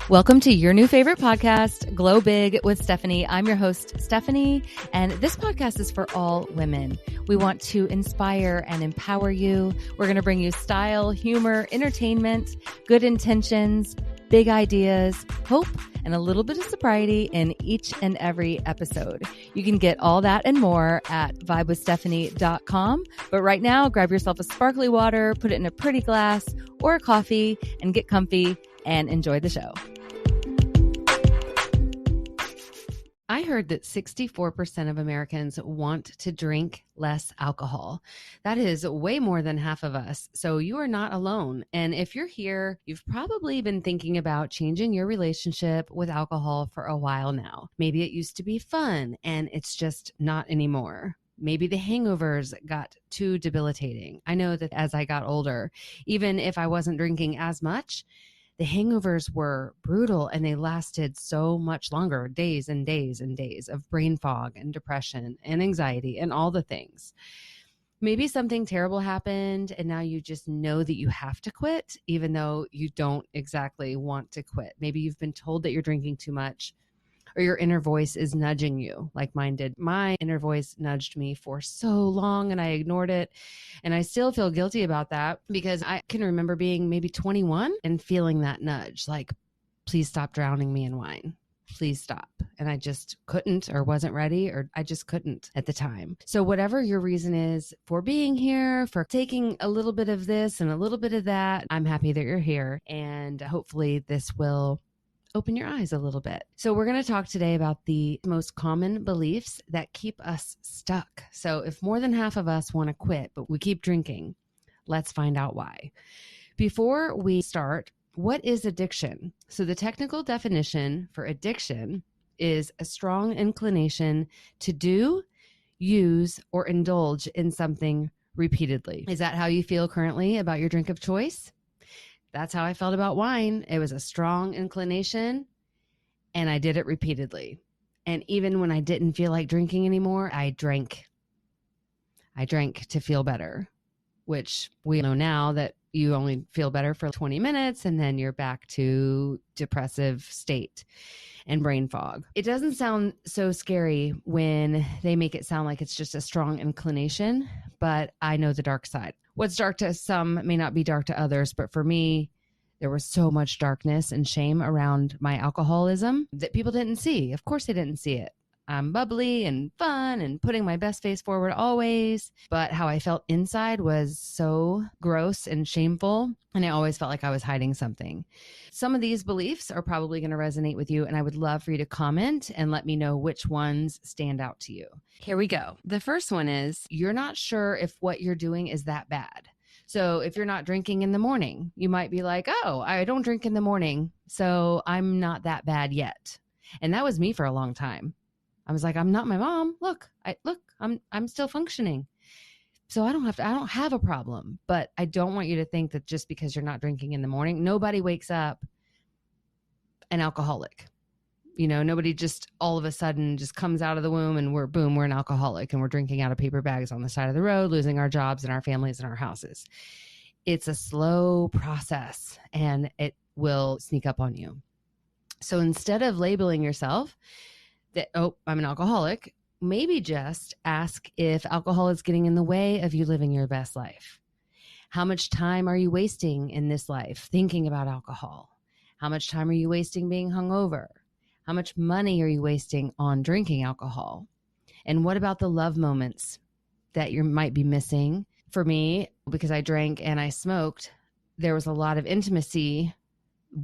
Welcome to your new favorite podcast, Glow Big with Stephanie. I'm your host, Stephanie, and this podcast is for all women. We want to inspire and empower you. We're going to bring you style, humor, entertainment, good intentions, big ideas, hope, and a little bit of sobriety in each and every episode. You can get all that and more at vibewithstephanie.com. But right now, grab yourself a sparkly water, put it in a pretty glass or a coffee, and get comfy and enjoy the show. I heard that 64% of Americans want to drink less alcohol. That is way more than half of us. So you are not alone. And if you're here, you've probably been thinking about changing your relationship with alcohol for a while now. Maybe it used to be fun and it's just not anymore. Maybe the hangovers got too debilitating. I know that as I got older, even if I wasn't drinking as much, the hangovers were brutal and they lasted so much longer, days and days and days of brain fog and depression and anxiety and all the things. Maybe something terrible happened and now you just know that you have to quit, even though you don't exactly want to quit. Maybe you've been told that you're drinking too much, or your inner voice is nudging you like mine did. My inner voice nudged me for so long and I ignored it. And I still feel guilty about that because I can remember being maybe 21 and feeling that nudge, like, please stop drowning me in wine. Please stop. And I just couldn't or wasn't ready, or I just couldn't at the time. So whatever your reason is for being here, for taking a little bit of this and a little bit of that, I'm happy that you're here. And hopefully this will open your eyes a little bit. So we're going to talk today about the most common beliefs that keep us stuck. So if more than half of us want to quit, but we keep drinking, let's find out why. Before we start, what is addiction? So the technical definition for addiction is a strong inclination to do, use, or indulge in something repeatedly. Is that how you feel currently about your drink of choice? That's how I felt about wine. It was a strong inclination and I did it repeatedly. And even when I didn't feel like drinking anymore, I drank. I drank to feel better, which we know now that you only feel better for 20 minutes and then you're back to depressive state and brain fog. It doesn't sound so scary when they make it sound like it's just a strong inclination, but I know the dark side. What's dark to some may not be dark to others, but for me, there was so much darkness and shame around my alcoholism that people didn't see. Of course they didn't see it. I'm bubbly and fun and putting my best face forward always. But how I felt inside was so gross and shameful. And I always felt like I was hiding something. Some of these beliefs are probably going to resonate with you. And I would love for you to comment and let me know which ones stand out to you. Here we go. The first one is you're not sure if what you're doing is that bad. So if you're not drinking in the morning, you might be like, oh, I don't drink in the morning, so I'm not that bad yet. And that was me for a long time. I was like, I'm not my mom. I'm still functioning. So I don't have a problem, but I don't want you to think that just because you're not drinking in the morning, nobody wakes up an alcoholic. You know, nobody just all of a sudden just comes out of the womb and we're an alcoholic and we're drinking out of paper bags on the side of the road, losing our jobs and our families and our houses. It's a slow process and it will sneak up on you. So instead of labeling yourself that, oh, I'm an alcoholic, maybe just ask if alcohol is getting in the way of you living your best life. How much time are you wasting in this life thinking about alcohol? How much time are you wasting being hungover? How much money are you wasting on drinking alcohol? And what about the love moments that you might be missing? For me, because I drank and I smoked, there was a lot of intimacy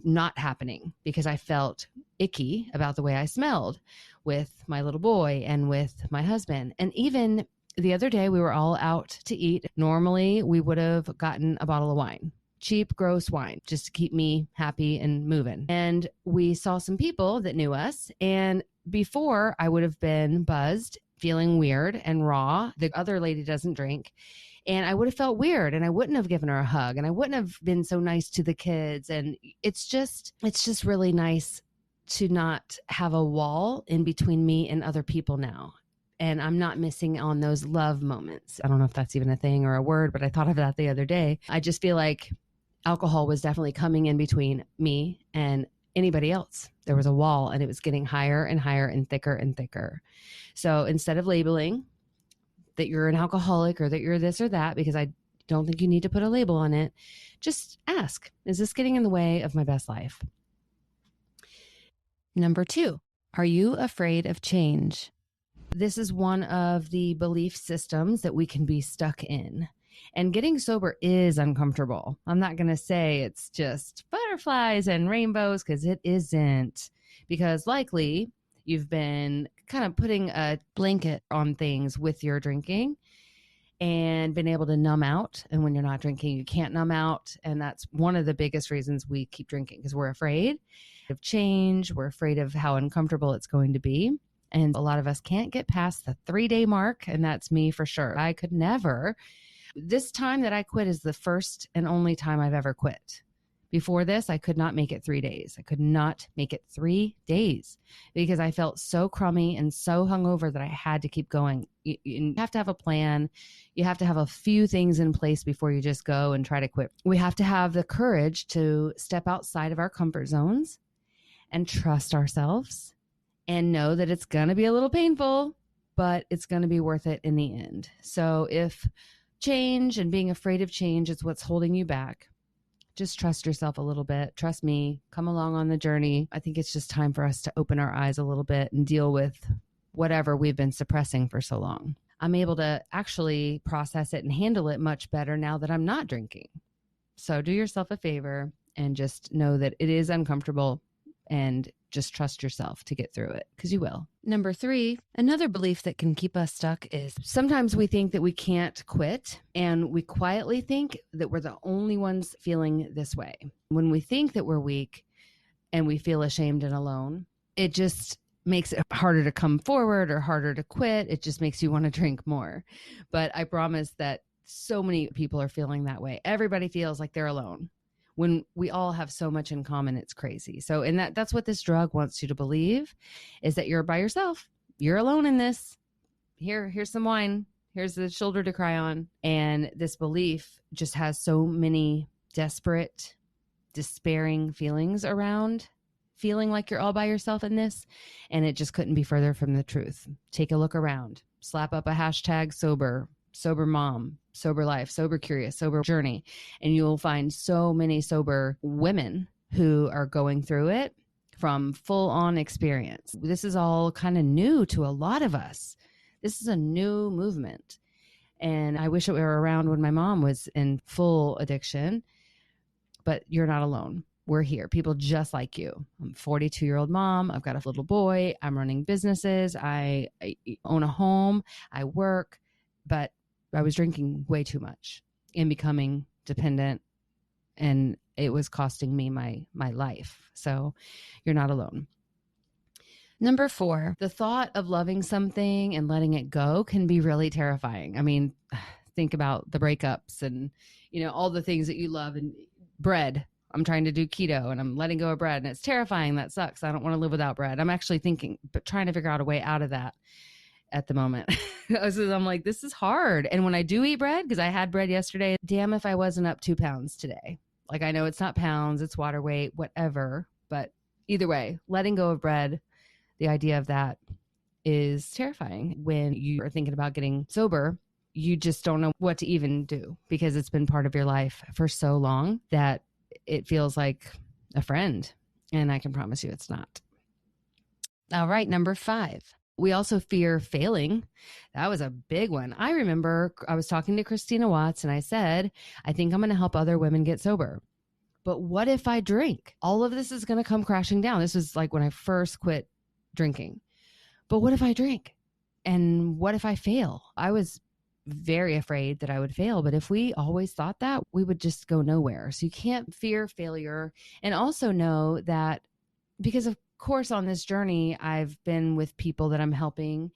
not happening because I felt icky about the way I smelled with my little boy and with my husband. And even the other day, we were all out to eat. Normally, we would have gotten a bottle of wine. Cheap, gross wine, just to keep me happy and moving. And we saw some people that knew us. And before, I would have been buzzed, feeling weird and raw. The other lady doesn't drink. And I would have felt weird and I wouldn't have given her a hug and I wouldn't have been so nice to the kids. And it's just really nice to not have a wall in between me and other people now. And I'm not missing on those love moments. I don't know if that's even a thing or a word, but I thought of that the other day. I just feel like alcohol was definitely coming in between me and anybody else. There was a wall, and it was getting higher and higher and thicker and thicker. So instead of labeling that you're an alcoholic or that you're this or that, because I don't think you need to put a label on it, just ask, is this getting in the way of my best life? Number 2, are you afraid of change? This is one of the belief systems that we can be stuck in. And getting sober is uncomfortable. I'm not going to say it's just butterflies and rainbows, because it isn't. Because likely you've been kind of putting a blanket on things with your drinking and been able to numb out. And when you're not drinking, you can't numb out. And that's one of the biggest reasons we keep drinking, because we're afraid of change. We're afraid of how uncomfortable it's going to be. And a lot of us can't get past the 3-day mark. And that's me for sure. I could never. This time that I quit is the first and only time I've ever quit. Before this, I could not make it 3 days. I could not make it 3 days because I felt so crummy and so hungover that I had to keep going. You have to have a plan. You have to have a few things in place before you just go and try to quit. We have to have the courage to step outside of our comfort zones and trust ourselves and know that it's going to be a little painful, but it's going to be worth it in the end. So if change and being afraid of change is what's holding you back, just trust yourself a little bit. Trust me, come along on the journey. I think it's just time for us to open our eyes a little bit and deal with whatever we've been suppressing for so long. I'm able to actually process it and handle it much better now that I'm not drinking. So do yourself a favor and just know that it is uncomfortable, and just trust yourself to get through it, because you will. Number 3, another belief that can keep us stuck is sometimes we think that we can't quit, and we quietly think that we're the only ones feeling this way. When we think that we're weak and we feel ashamed and alone, it just makes it harder to come forward or harder to quit. It just makes you want to drink more. But I promise that so many people are feeling that way. Everybody feels like they're alone, when we all have so much in common. It's crazy. So, and that's what this drug wants you to believe, is that you're by yourself. You're alone in this. Here's some wine. Here's the shoulder to cry on. And this belief just has so many desperate, despairing feelings around feeling like you're all by yourself in this. And it just couldn't be further from the truth. Take a look around, slap up a hashtag sober mom, sober life, sober curious, sober journey. And you'll find so many sober women who are going through it from full on experience. This is all kind of new to a lot of us. This is a new movement. And I wish it were around when my mom was in full addiction, but you're not alone. We're here. People just like you. I'm a 42-year-old mom. I've got a little boy. I'm running businesses. I own a home. I work, but I was drinking way too much and becoming dependent, and it was costing me my life. So you're not alone. Number 4, the thought of loving something and letting it go can be really terrifying. I mean, think about the breakups and, all the things that you love, and bread. I'm trying to do keto and I'm letting go of bread, and it's terrifying. That sucks. I don't want to live without bread. I'm actually trying to figure out a way out of that at the moment. I'm like, this is hard. And when I do eat bread, because I had bread yesterday, damn if I wasn't up 2 pounds today. Like, I know it's not pounds, it's water weight, whatever. But either way, letting go of bread, the idea of that is terrifying. When you are thinking about getting sober, you just don't know what to even do, because it's been part of your life for so long that it feels like a friend. And I can promise you it's not. All right, number 5. We also fear failing. That was a big one. I remember I was talking to Christina Watts and I said, I think I'm going to help other women get sober. But what if I drink? All of this is going to come crashing down. This was like when I first quit drinking. But what if I drink? And what if I fail? I was very afraid that I would fail. But if we always thought that, we would just go nowhere. So you can't fear failure. And also know that, because of course on this journey, I've been with people that I'm helping,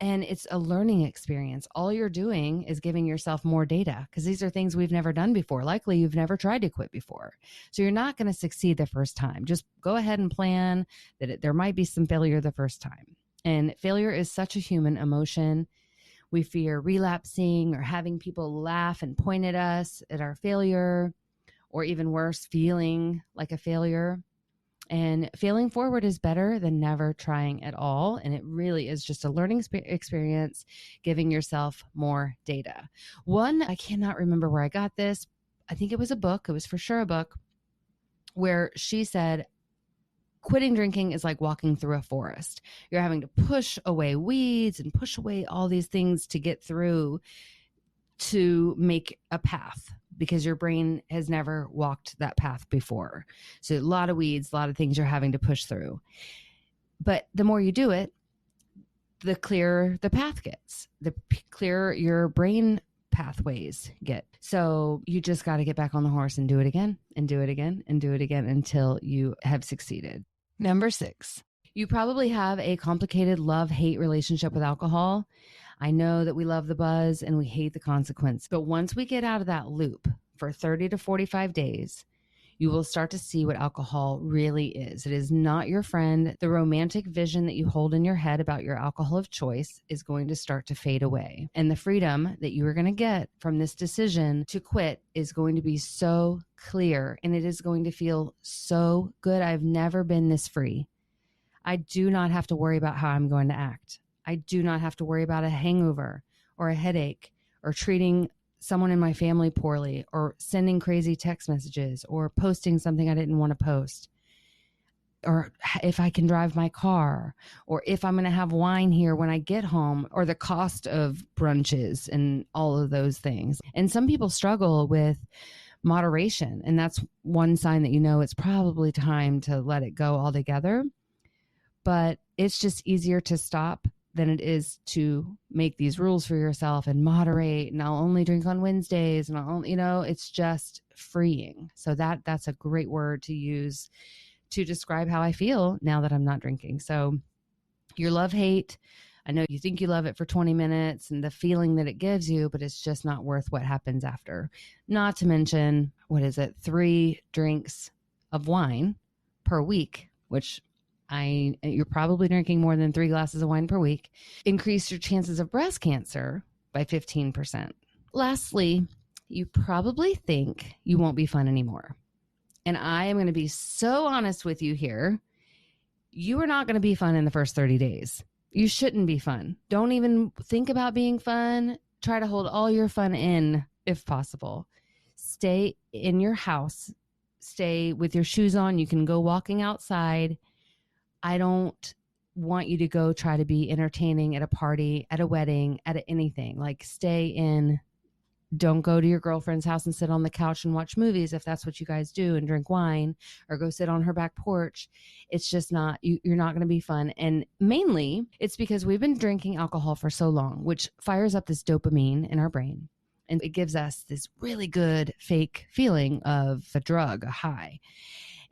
and it's a learning experience. All you're doing is giving yourself more data, because these are things we've never done before. Likely you've never tried to quit before. So you're not going to succeed the first time. Just go ahead and plan that there might be some failure the first time. And failure is such a human emotion. We fear relapsing or having people laugh and point at us at our failure, or even worse, feeling like a failure. And failing forward is better than never trying at all. And it really is just a learning experience, giving yourself more data. One, I cannot remember where I got this. I think it was a book. It was for sure a book where she said, quitting drinking is like walking through a forest. You're having to push away weeds and push away all these things to get through to make a path because your brain has never walked that path before. So a lot of weeds, a lot of things you're having to push through. But the more you do it, the clearer the path gets, the clearer your brain pathways get. So you just got to get back on the horse and do it again and do it again and do it again until you have succeeded. Number 6, you probably have a complicated love-hate relationship with alcohol. I know that we love the buzz and we hate the consequence, but once we get out of that loop for 30 to 45 days, you will start to see what alcohol really is. It is not your friend. The romantic vision that you hold in your head about your alcohol of choice is going to start to fade away. And the freedom that you are going to get from this decision to quit is going to be so clear, and it is going to feel so good. I've never been this free. I do not have to worry about how I'm going to act. I do not have to worry about a hangover or a headache or treating someone in my family poorly or sending crazy text messages or posting something I didn't want to post, or if I can drive my car, or if I'm going to have wine here when I get home, or the cost of brunches and all of those things. And some people struggle with moderation, and that's one sign that you know it's probably time to let it go altogether. But it's just easier to stop than it is to make these rules for yourself and moderate. And I'll only drink on Wednesdays, and I'll only, it's just freeing. So that's a great word to use to describe how I feel now that I'm not drinking. So your love-hate, I know you think you love it for 20 minutes and the feeling that it gives you, but it's just not worth what happens after. Not to mention, 3 drinks of wine per week, which you're probably drinking more than 3 glasses of wine per week, increase your chances of breast cancer by 15%. Lastly, you probably think you won't be fun anymore. And I am going to be so honest with you here. You are not going to be fun in the first 30 days. You shouldn't be fun. Don't even think about being fun. Try to hold all your fun in if possible. Stay in your house. Stay with your shoes on. You can go walking outside. I don't want you to go try to be entertaining at a party, at a wedding, at anything. Like, stay in. Don't go to your girlfriend's house and sit on the couch and watch movies if that's what you guys do, and drink wine, or go sit on her back porch. It's just not, you're not going to be fun. And mainly it's because we've been drinking alcohol for so long, which fires up this dopamine in our brain. And it gives us this really good fake feeling of a drug, a high.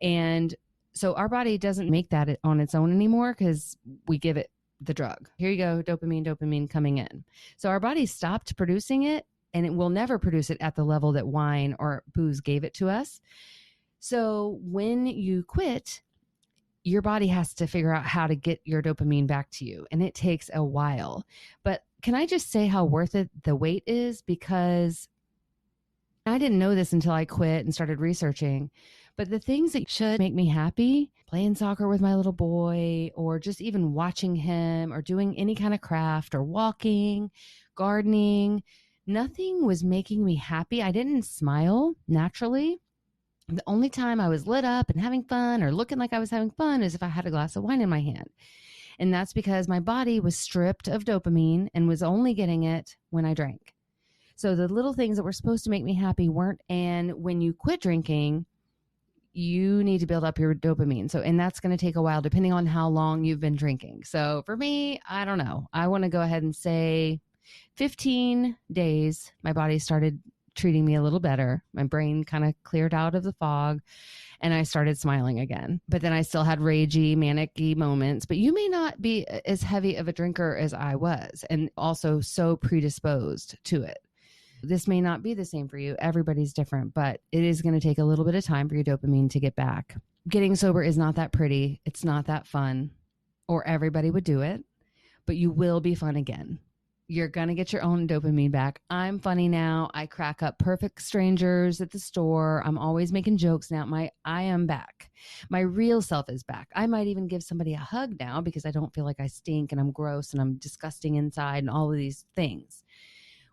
And so our body doesn't make that on its own anymore because we give it the drug. Here you go, dopamine coming in. So our body stopped producing it, and it will never produce it at the level that wine or booze gave it to us. So when you quit, your body has to figure out how to get your dopamine back to you, and it takes a while. But can I just say how worth it the wait is? Because I didn't know this until I quit and started researching. But the things that should make me happy, playing soccer with my little boy, or just even watching him, or doing any kind of craft, or walking, gardening, nothing was making me happy. I didn't smile naturally. The only time I was lit up and having fun or looking like I was having fun is if I had a glass of wine in my hand. And that's because my body was stripped of dopamine and was only getting it when I drank. So the little things that were supposed to make me happy weren't. And when you quit drinking, you need to build up your dopamine. So, and that's going to take a while depending on how long you've been drinking. So for me, I don't know. I want to go ahead and say 15 days, my body started treating me a little better. My brain kind of cleared out of the fog and I started smiling again. But then I still had ragey, manic-y moments. But you may not be as heavy of a drinker as I was, and also so predisposed to it. This may not be the same for you. Everybody's different, but it is going to take a little bit of time for your dopamine to get back. Getting sober is not that pretty. It's not that fun, or everybody would do it, but you will be fun again. You're going to get your own dopamine back. I'm funny now. I crack up perfect strangers at the store. I'm always making jokes now. I am back. My real self is back. I might even give somebody a hug now because I don't feel like I stink and I'm gross and I'm disgusting inside and all of these things.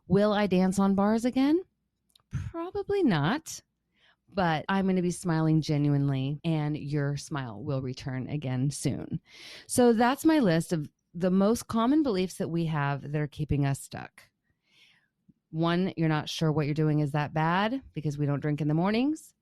Will I dance on bars again? Probably not. But I'm going to be smiling genuinely, and your smile will return again soon. So that's my list of the most common beliefs that we have that are keeping us stuck. 1, you're not sure what you're doing is that bad because we don't drink in the mornings.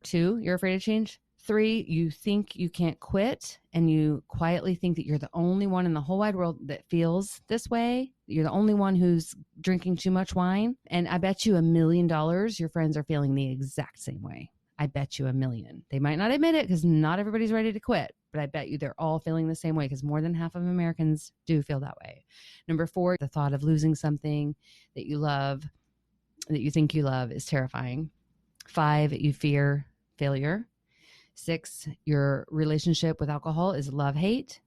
2, you're afraid of change. 3, you think you can't quit and you quietly think that you're the only one in the whole wide world that feels this way. You're the only one who's drinking too much wine. And I bet you $1 million your friends are feeling the exact same way. I bet you $1 million. They might not admit it because not everybody's ready to quit, but I bet you they're all feeling the same way because more than half of Americans do feel that way. Number 4, the thought of losing something that you love, that you think you love, is terrifying. 5, you fear failure. 6, your relationship with alcohol is love-hate.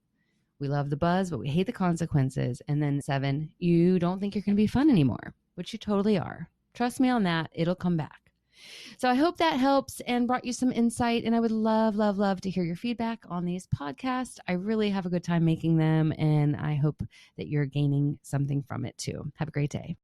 We love the buzz, but we hate the consequences. And then 7, you don't think you're going to be fun anymore, which you totally are. Trust me on that. It'll come back. So I hope that helps and brought you some insight. And I would love, love, love to hear your feedback on these podcasts. I really have a good time making them, and I hope that you're gaining something from it too. Have a great day.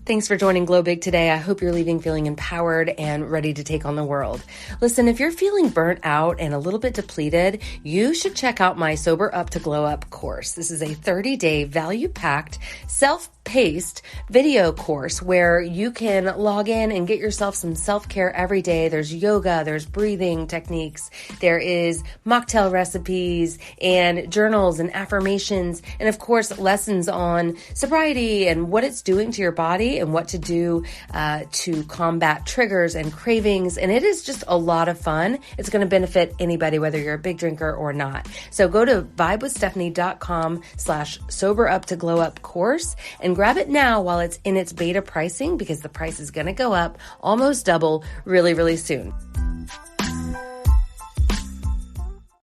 Thanks for joining Glow Big today. I hope you're leaving feeling empowered and ready to take on the world. Listen, if you're feeling burnt out and a little bit depleted, you should check out my Sober Up to Glow Up course. This is a 30-day value-packed, self-paced video course where you can log in and get yourself some self-care every day. There's yoga, there's breathing techniques, there is mocktail recipes and journals and affirmations, and of course, lessons on sobriety and what it's doing to your body and what to do to combat triggers and cravings. And it is just a lot of fun. It's going to benefit anybody, whether you're a big drinker or not. So go to vibewithstephanie.com/sober up to glow up course and grab it now while it's in its beta pricing, because the price is going to go up almost double really, really soon.